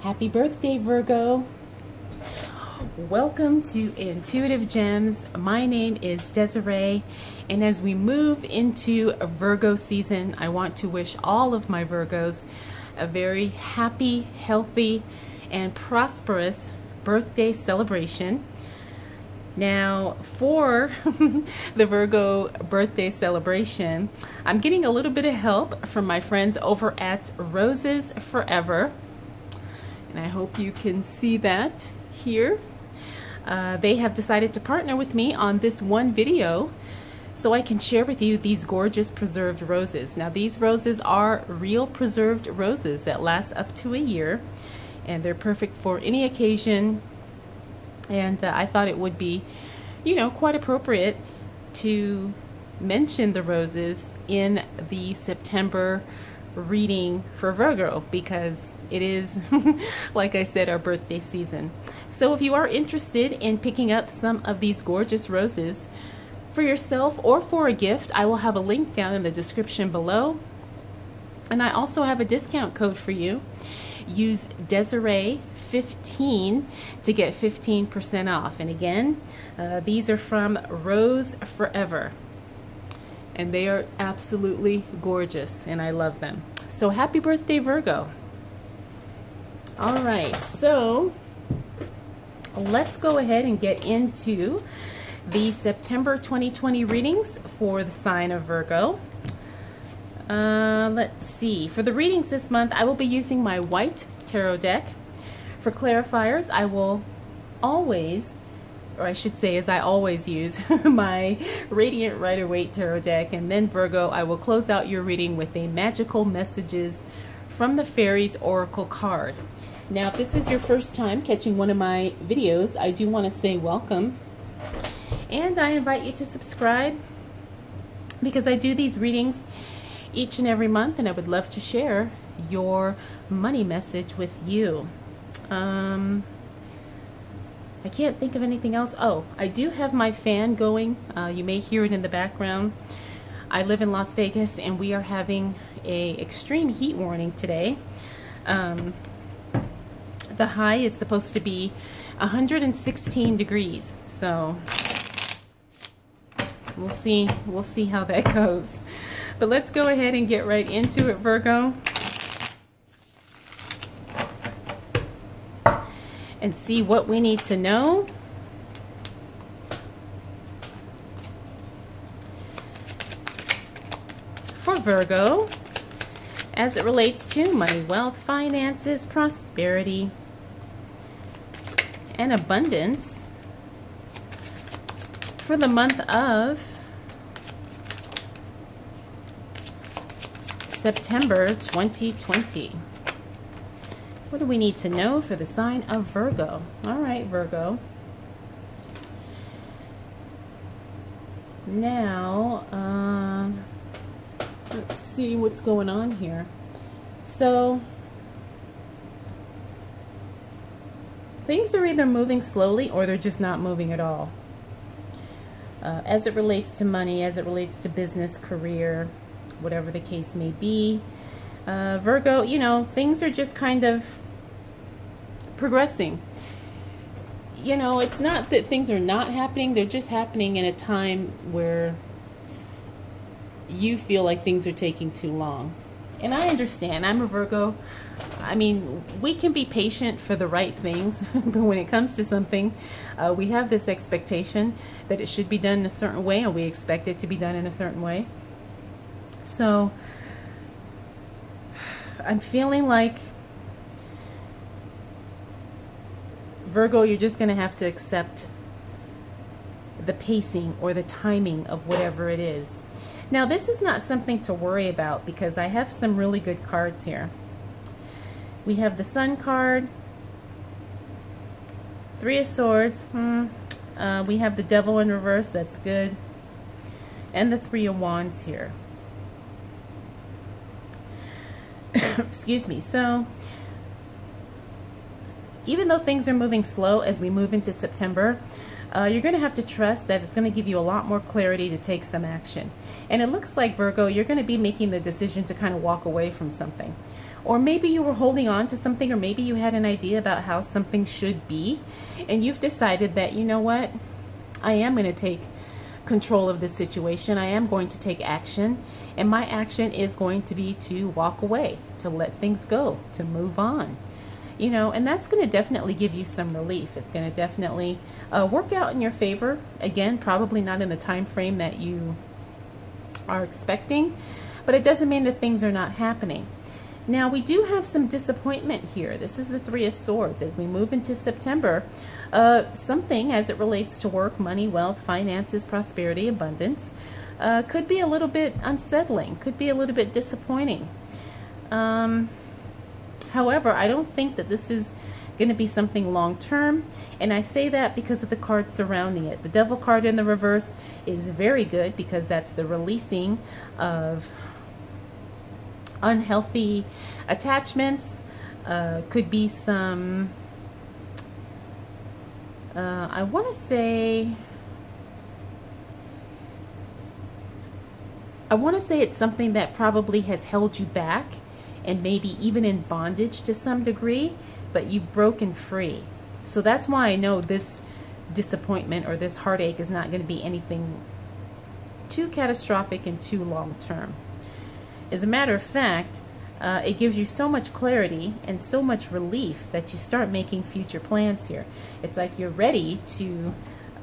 Happy birthday, Virgo. Welcome to Intuitive Gems. My name is Desiree, and as we move into a Virgo season, I want to wish all of my Virgos a very happy, healthy, and prosperous birthday celebration. Now, for the Virgo birthday celebration, I'm getting a little bit of help from my friends over at Roses Forever. And I hope you can see that here. They have decided to partner with me on this one video so I can share with you these gorgeous preserved roses. Now, these roses are real preserved roses that last up to a year, and they're perfect for any occasion. And I thought it would be, quite appropriate to mention the roses in the September reading for Virgo, because it is, like I said, our birthday season. So if you are interested in picking up some of these gorgeous roses for yourself or for a gift, I will have a link down in the description below. And I also have a discount code for you. Use Desiree15 to get 15% off. And again, these are from Rose Forever. And they are absolutely gorgeous, and I love them. So happy birthday, Virgo. All right, so let's go ahead and get into the September 2020 readings for the sign of Virgo. Let's see. For the readings this month, I will be using my white tarot deck. For clarifiers, I will always, or I should say as I always use, my Radiant Rider-Waite tarot deck. And then Virgo, I will close out your reading with a Magical Messages from the Fairies Oracle card. Now, if this is your first time catching one of my videos, I do want to say welcome. And I invite you to subscribe, because I do these readings each and every month, and I would love to share your money message with you. I can't think of anything else. Oh, I do have my fan going. You may hear it in the background. I live in Las Vegas, and we are having a extreme heat warning today. The high is supposed to be 116 degrees, so we'll see how that goes. But let's go ahead and get right into it, Virgo, and see what we need to know. For Virgo, as it relates to money, wealth, finances, prosperity, and abundance for the month of September 2020. What do we need to know for the sign of Virgo? All right, Virgo. Now, let's see what's going on here. So, things are either moving slowly or they're just not moving at all. As it relates to money, as it relates to business, career, whatever the case may be, Virgo, things are just kind of progressing. It's not that things are not happening, they're just happening in a time where you feel like things are taking too long. And I understand. I'm a Virgo. I mean, we can be patient for the right things, but when it comes to something, we have this expectation that it should be done in a certain way, and we expect it to be done in a certain way. So I'm feeling like, Virgo, you're just going to have to accept the pacing or the timing of whatever it is. Now, this is not something to worry about, because I have some really good cards here. We have the Sun card, Three of Swords, we have the Devil in reverse, that's good, and the Three of Wands here. Excuse me. So, even though things are moving slow as we move into September, you're going to have to trust that it's going to give you a lot more clarity to take some action. And it looks like, Virgo, you're going to be making the decision to kind of walk away from something. Or maybe you were holding on to something, or maybe you had an idea about how something should be, and you've decided that, you know what, I am going to take control of this situation. I am going to take action, and my action is going to be to walk away, to let things go, to move on. You know, and that's going to definitely give you some relief. It's going to definitely work out in your favor. Again, probably not in the time frame that you are expecting, but it doesn't mean that things are not happening. Now, we do have some disappointment here. This is the Three of Swords. As we move into September, something as it relates to work, money, wealth, finances, prosperity, abundance, could be a little bit unsettling, could be a little bit disappointing. However, I don't think that this is going to be something long-term, and I say that because of the cards surrounding it. The Devil card in the reverse is very good because that's the releasing of unhealthy attachments. Could be some, I want to say it's something that probably has held you back, and maybe even in bondage to some degree, but you've broken free. So that's why I know this disappointment or this heartache is not going to be anything too catastrophic and too long-term. As a matter of fact, it gives you so much clarity and so much relief that you start making future plans here. It's like you're ready to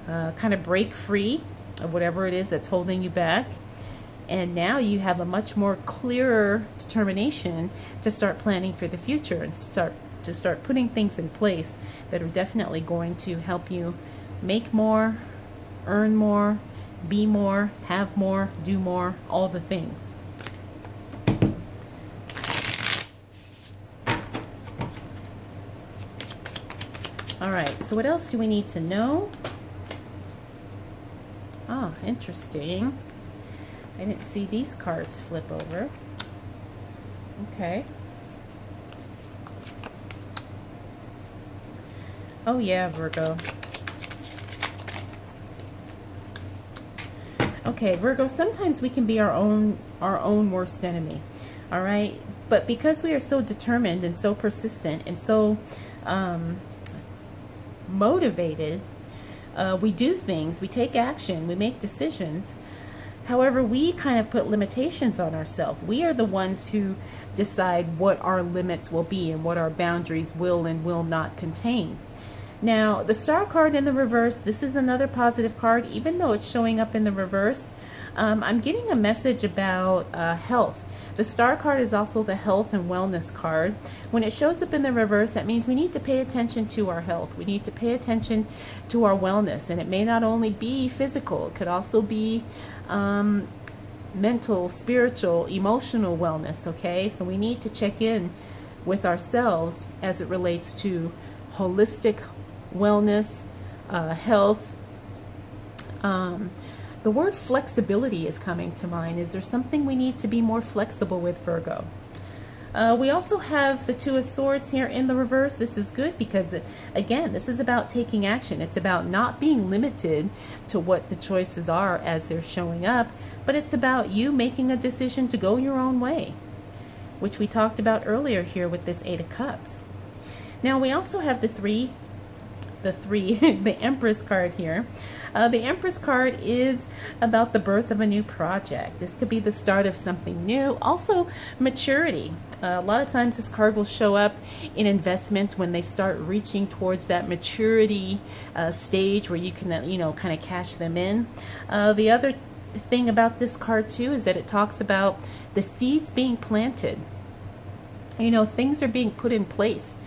kind of break free of whatever it is that's holding you back. And now you have a much more clearer determination to start planning for the future and start putting things in place that are definitely going to help you make more, earn more, be more, have more, do more, all the things. All right, so what else do we need to know? Oh, interesting. I didn't see these cards flip over. Okay. Oh yeah, Virgo. Okay, Virgo, sometimes we can be our own worst enemy. All right? But because we are so determined and so persistent and so motivated, we do things, we take action, we make decisions. However, we kind of put limitations on ourselves. We are the ones who decide what our limits will be and what our boundaries will and will not contain. Now, the Star card in the reverse, this is another positive card, even though it's showing up in the reverse. I'm getting a message about health. The Star card is also the health and wellness card. When it shows up in the reverse, that means we need to pay attention to our health. We need to pay attention to our wellness. And it may not only be physical, it could also be mental, spiritual, emotional wellness, okay? So we need to check in with ourselves as it relates to holistic wellness, health. The word flexibility is coming to mind. Is there something we need to be more flexible with, Virgo? We also have the Two of Swords here in the reverse. This is good because, again, this is about taking action. It's about not being limited to what the choices are as they're showing up, but it's about you making a decision to go your own way, which we talked about earlier here with this Eight of Cups. Now, we also have the Empress card here. The Empress card is about the birth of a new project. This could be the start of something new. Also, maturity. A lot of times this card will show up in investments when they start reaching towards that maturity stage where you can, kind of cash them in. The other thing about this card too is that it talks about the seeds being planted. Things are being put in place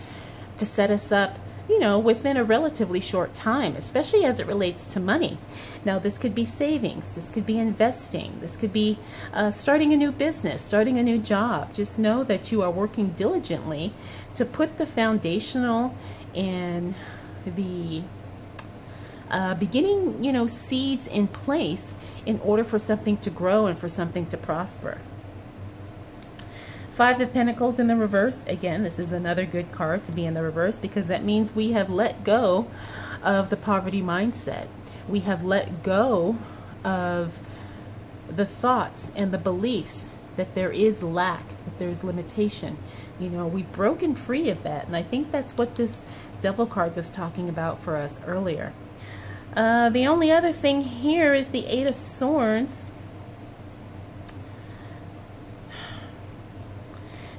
to set us up within a relatively short time, especially as it relates to money. Now, this could be savings, this could be investing, this could be starting a new business, starting a new job. Just know that you are working diligently to put the foundational and the beginning, seeds in place in order for something to grow and for something to prosper. Five of Pentacles in the reverse. Again, this is another good card to be in the reverse because that means we have let go of the poverty mindset. We have let go of the thoughts and the beliefs that there is lack, that there is limitation. You know, we've broken free of that. And I think that's what this Devil card was talking about for us earlier. The only other thing here is the Eight of Swords.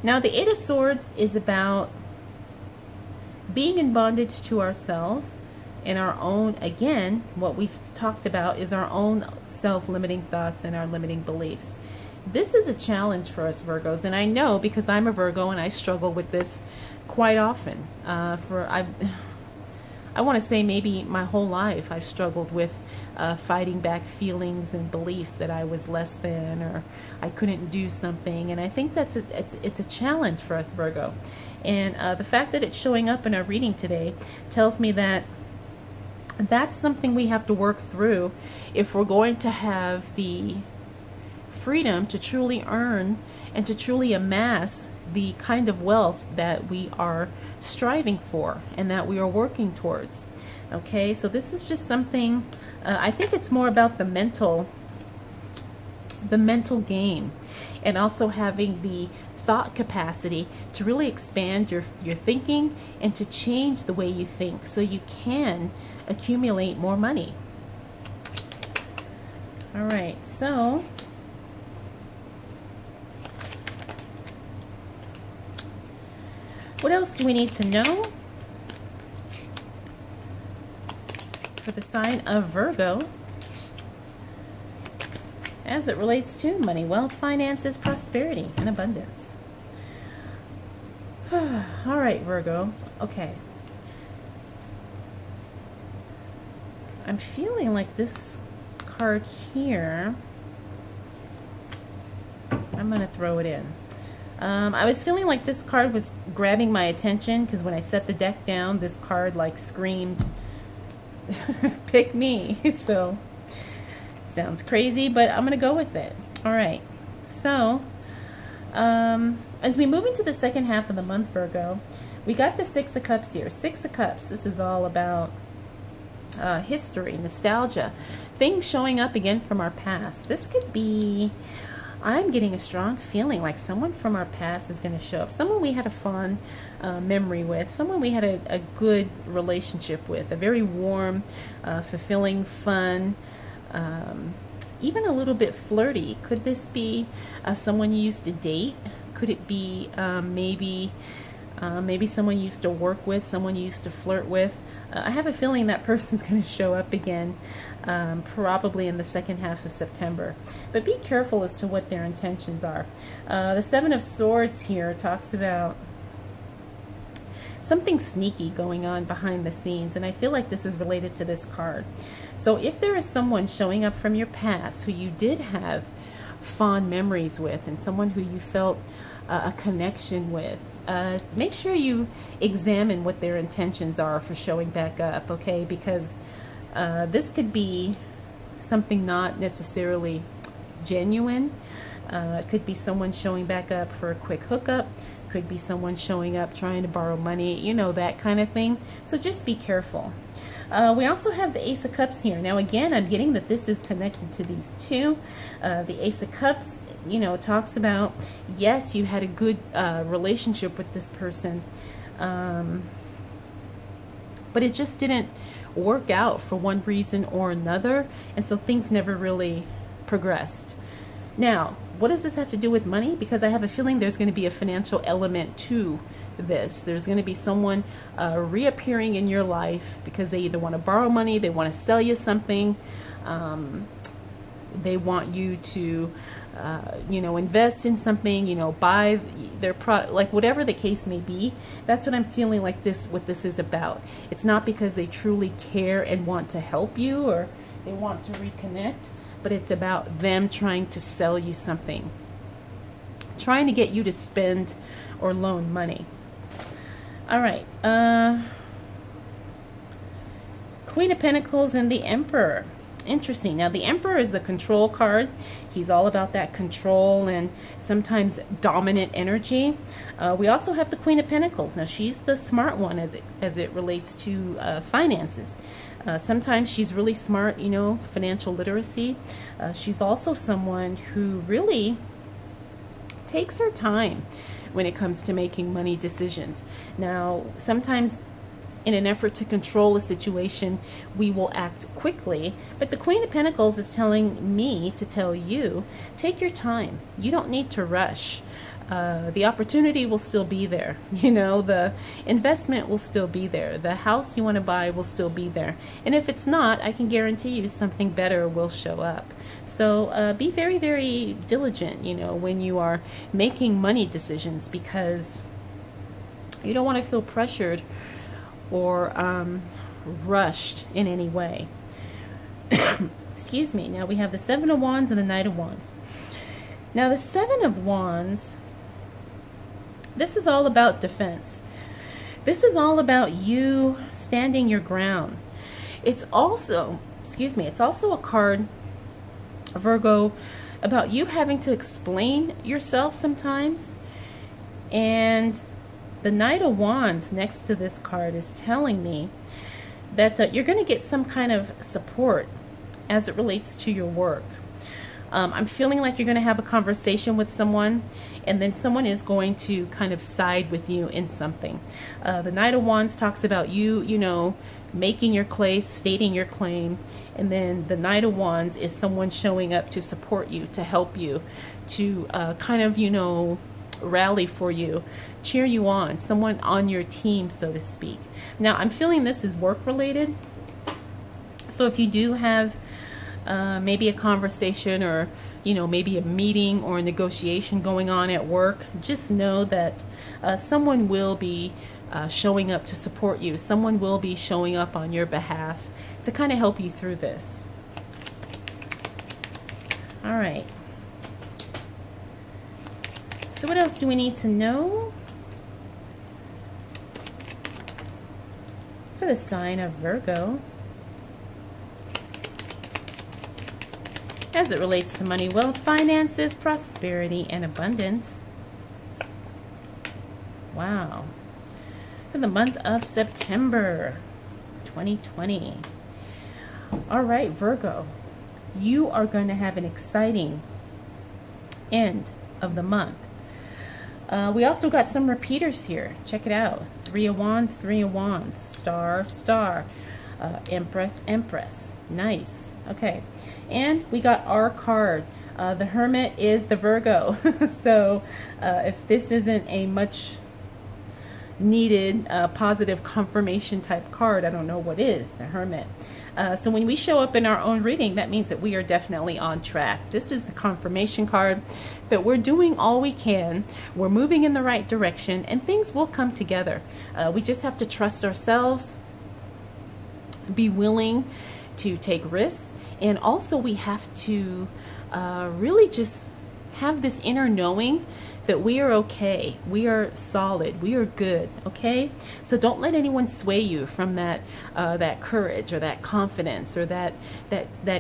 Now, the Eight of Swords is about being in bondage to ourselves and our own, again, what we've talked about is our own self-limiting thoughts and our limiting beliefs. This is a challenge for us Virgos, and I know because I'm a Virgo and I struggle with this quite often. I want to say maybe my whole life I've struggled with fighting back feelings and beliefs that I was less than or I couldn't do something, and I think that's it's a challenge for us Virgo. And the fact that it's showing up in our reading today tells me that that's something we have to work through if we're going to have the freedom to truly earn and to truly amass the kind of wealth that we are striving for and that we are working towards. Okay, so this is just something, I think it's more about the mental game, and also having the thought capacity to really expand your thinking and to change the way you think so you can accumulate more money. All right, so what else do we need to know for the sign of Virgo as it relates to money, wealth, finances, prosperity, and abundance? All right, Virgo. Okay. I'm feeling like this card here, I'm going to throw it in. I was feeling like this card was grabbing my attention because when I set the deck down, this card like screamed, pick me. So, sounds crazy, but I'm going to go with it. All right. So, as we move into the second half of the month, Virgo, we got the Six of Cups here. Six of Cups, this is all about history, nostalgia, things showing up again from our past. This could be, I'm getting a strong feeling like someone from our past is going to show up. Someone we had a fond memory with, someone we had a good relationship with, a very warm, fulfilling, fun, even a little bit flirty. Could this be someone you used to date? Could it be maybe someone you used to work with, someone you used to flirt with? I have a feeling that person's going to show up again, probably in the second half of September. But be careful as to what their intentions are. The Seven of Swords here talks about something sneaky going on behind the scenes, and I feel like this is related to this card. So if there is someone showing up from your past who you did have fond memories with and someone who you felt a connection with, make sure you examine what their intentions are for showing back up, okay? Because this could be something not necessarily genuine. It could be someone showing back up for a quick hookup. Could be someone showing up trying to borrow money, you know, that kind of thing. So just be careful. We also have the Ace of Cups here. Now again, I'm getting that this is connected to these two. The Ace of Cups, you know, talks about, yes, you had a good relationship with this person, but it just didn't work out for one reason or another, and so things never really progressed. Now, what does this have to do with money? Because I have a feeling there's going to be a financial element to this. There's going to be someone reappearing in your life because they either want to borrow money, they want to sell you something, they want you to, you know, invest in something, you know, buy their product, like whatever the case may be. That's what I'm feeling like what this is about. It's not because they truly care and want to help you or they want to reconnect, but it's about them trying to sell you something, trying to get you to spend or loan money. All right, Queen of Pentacles and the Emperor. Interesting. Now the Emperor is the control card. He's all about that control and sometimes dominant energy. We also have the Queen of Pentacles. Now she's the smart one as it relates to finances. Sometimes she's really smart, you know, financial literacy. She's also someone who really takes her time when it comes to making money decisions. Now, sometimes in an effort to control a situation, we will act quickly, but the Queen of Pentacles is telling me to tell you, take your time. You don't need to rush. The opportunity will still be there. You know, the investment will still be there. The house you want to buy will still be there. And if it's not, I can guarantee you something better will show up. So be very, very diligent, you know, when you are making money decisions, because you don't want to feel pressured or rushed in any way. Excuse me. Now we have the Seven of Wands and the Knight of Wands. Now the Seven of Wands, this is all about defense. This is all about you standing your ground. It's also, excuse me, it's also a card, Virgo, about you having to explain yourself sometimes. And the Knight of Wands next to this card is telling me that you're going to get some kind of support as it relates to your work. I'm feeling like you're going to have a conversation with someone, and then someone is going to kind of side with you in something. The Knight of Wands talks about you, you know, making your case, stating your claim, and then the Knight of Wands is someone showing up to support you, to help you, to kind of, you know, rally for you, cheer you on, someone on your team, so to speak. Now, I'm feeling this is work related. So if you do have maybe a conversation, or you know, maybe a meeting or a negotiation going on at work, just know that someone will be showing up to support you. Someone will be showing up on your behalf to kind of help you through this. All right. So what else do we need to know for the sign of Virgo as it relates to money, wealth, finances, prosperity, and abundance? Wow. For the month of September 2020. All right, Virgo, you are going to have an exciting end of the month. We also got some repeaters here. Check it out. Three of Wands, Three of Wands, Star, Star, Empress, Empress. Nice. Okay. And we got our card. The Hermit is the Virgo. So if this isn't a much needed positive confirmation type card, I don't know what is. The Hermit. So when we show up in our own reading, that means that we are definitely on track. This is the confirmation card that we're doing all we can. We're moving in the right direction, and things will come together. We just have to trust ourselves, be willing to take risks, and also we have to really just have this inner knowing that we are okay, we are solid, we are good, okay? So don't let anyone sway you from that that courage or that confidence or that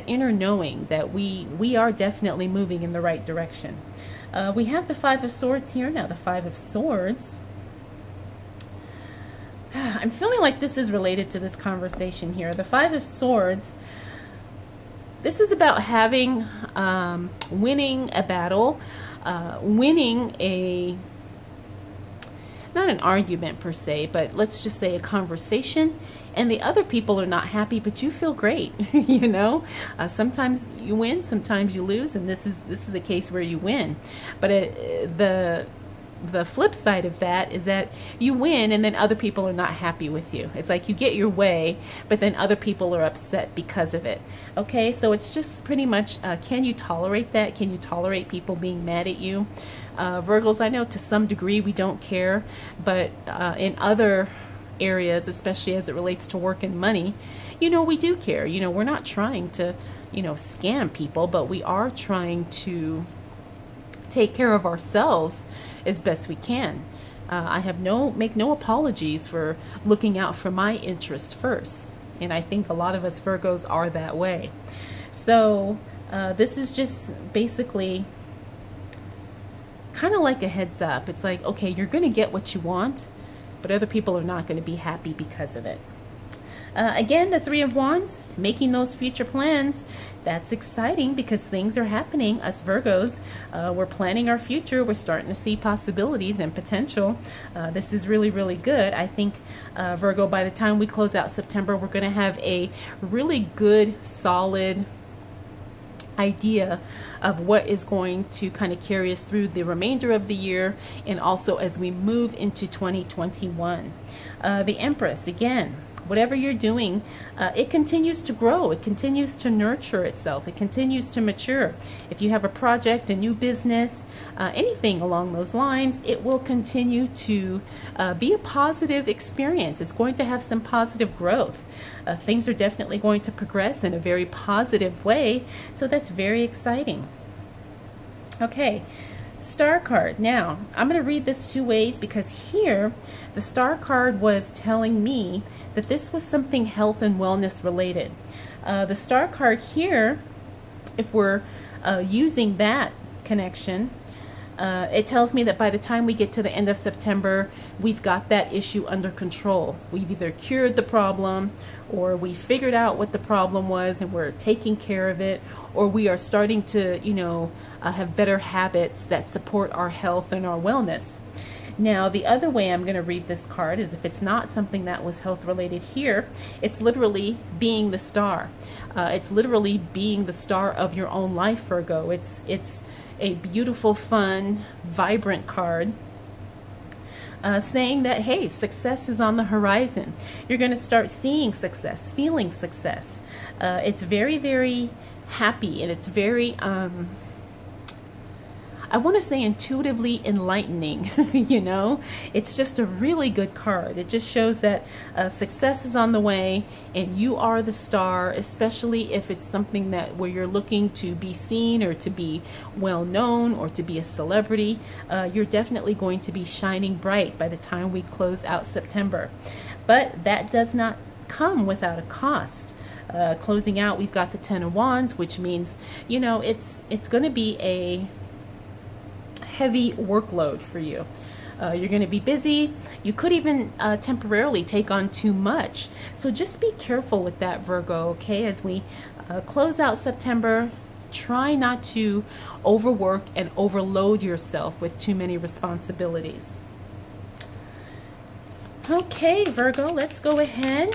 inner knowing that we are definitely moving in the right direction. We have the Five of Swords here. Now the Five of Swords, I'm feeling like this is related to this conversation here. The Five of Swords, this is about having, winning a battle, winning not an argument per se, but let's just say a conversation, and the other people are not happy, but you feel great. You know, sometimes you win, sometimes you lose, and this is a case where you win. But the flip side of that is that you win and then other people are not happy with you. It's like you get your way, but then other people are upset because of it. Okay, so it's just pretty much, can you tolerate that? Can you tolerate people being mad at you? Virgos, I know to some degree we don't care, but in other areas, especially as it relates to work and money, you know, we do care. You know, we're not trying to, you know, scam people, but we are trying to take care of ourselves as best we can. I have make no apologies for looking out for my interests first, and I think a lot of us Virgos are that way. So this is just basically kind of like a heads up. It's like, okay, you're going to get what you want, but other people are not going to be happy because of it. Again, the Three of Wands, making those future plans. That's exciting because things are happening. Us Virgos, we're planning our future. We're starting to see possibilities and potential. This is really, really good. I think, Virgo, by the time we close out September, we're going to have a really good, solid idea of what is going to kind of carry us through the remainder of the year, and also as we move into 2021. The Empress, again, whatever you're doing, it continues to grow. It continues to nurture itself. It continues to mature. If you have a project, a new business, anything along those lines, it will continue to be a positive experience. It's going to have some positive growth. Things are definitely going to progress in a very positive way. So that's very exciting. Okay. Star card. Now, I'm going to read this two ways because here the star card was telling me that this was something health and wellness related. The star card here, if we're using that connection, it tells me that by the time we get to the end of September, we've got that issue under control. We've either cured the problem, or we figured out what the problem was and we're taking care of it, or we are starting to, have better habits that support our health and our wellness. Now, the other way I'm going to read this card is if it's not something that was health related here, it's literally being the star. It's literally being the star of your own life, Virgo. It's a beautiful, fun, vibrant card. Saying that, hey, success is on the horizon. You're going to start seeing success, feeling success. It's very, very happy, and it's very, I want to say intuitively enlightening. It's just a really good card. It just shows that success is on the way and you are the star, especially if it's something that where you're looking to be seen or to be well known or to be a celebrity. You're definitely going to be shining bright by the time we close out September. But that does not come without a cost. Closing out, we've got the Ten of Wands, which means, it's going to be a heavy workload for you. You're going to be busy. You could even temporarily take on too much. So just be careful with that, Virgo, okay? As we close out September, try not to overwork and overload yourself with too many responsibilities. Okay, Virgo, let's go ahead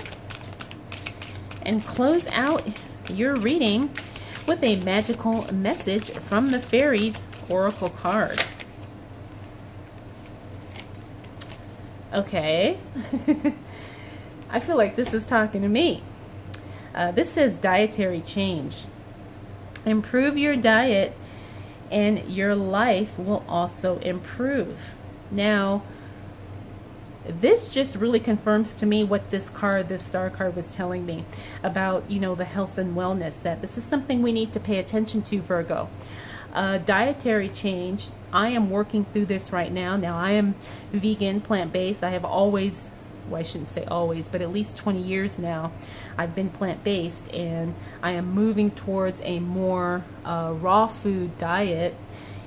and close out your reading with a magical message from the Fairies Oracle card. Okay. I feel like this is talking to me. This says dietary change. Improve your diet and your life will also improve. Now, this just really confirms to me what this card, this star card, was telling me about, the health and wellness, that this is something we need to pay attention to, Virgo. Dietary change. I am working through this right now. Now, I am vegan, plant-based. I have always, well, I shouldn't say always, but at least 20 years now, I've been plant-based, and I am moving towards a more raw food diet.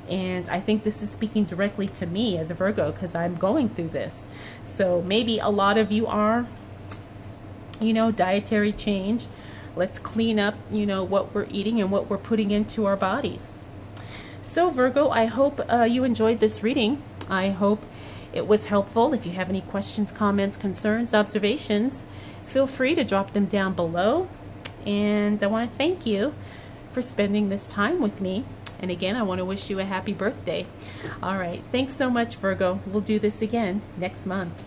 And I think this is speaking directly to me as a Virgo because I'm going through this. So maybe a lot of you are, dietary change. Let's clean up, what we're eating and what we're putting into our bodies. So Virgo, I hope you enjoyed this reading. I hope it was helpful. If you have any questions, comments, concerns, observations, feel free to drop them down below. And I want to thank you for spending this time with me. And again, I want to wish you a happy birthday. All right. Thanks so much, Virgo. We'll do this again next month.